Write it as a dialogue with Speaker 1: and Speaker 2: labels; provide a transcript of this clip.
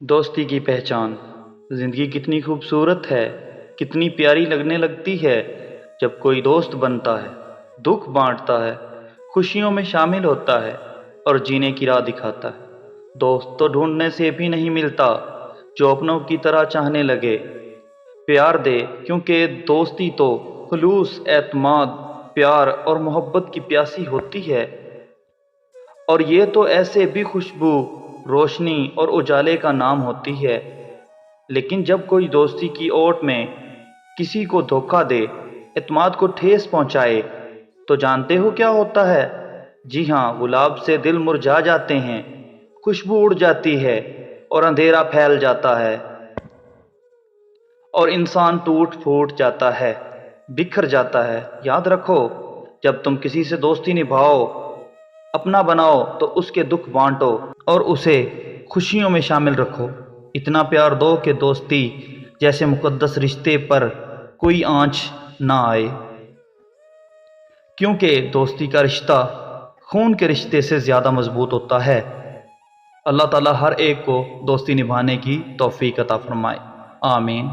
Speaker 1: دوستی کی پہچان۔ زندگی کتنی خوبصورت ہے، کتنی پیاری لگنے لگتی ہے جب کوئی دوست بنتا ہے، دکھ بانٹتا ہے، خوشیوں میں شامل ہوتا ہے اور جینے کی راہ دکھاتا ہے۔ دوست تو ڈھونڈنے سے بھی نہیں ملتا جو اپنوں کی طرح چاہنے لگے، پیار دے، کیونکہ دوستی تو خلوص، اعتماد، پیار اور محبت کی پیاسی ہوتی ہے۔ اور یہ تو ایسے بھی خوشبو، روشنی اور اجالے کا نام ہوتی ہے۔ لیکن جب کوئی دوستی کی اوٹ میں کسی کو دھوکہ دے، اعتماد کو ٹھیس پہنچائے، تو جانتے ہو کیا ہوتا ہے؟ جی ہاں، گلاب سے دل مرجھا جاتے ہیں، خوشبو اڑ جاتی ہے اور اندھیرا پھیل جاتا ہے، اور انسان ٹوٹ پھوٹ جاتا ہے، بکھر جاتا ہے۔ یاد رکھو، جب تم کسی سے دوستی نبھاؤ، اپنا بناؤ، تو اس کے دکھ بانٹو اور اسے خوشیوں میں شامل رکھو۔ اتنا پیار دو کہ دوستی جیسے مقدس رشتے پر کوئی آنچ نہ آئے، کیونکہ دوستی کا رشتہ خون کے رشتے سے زیادہ مضبوط ہوتا ہے۔ اللہ تعالیٰ ہر ایک کو دوستی نبھانے کی توفیق عطا فرمائے، آمین۔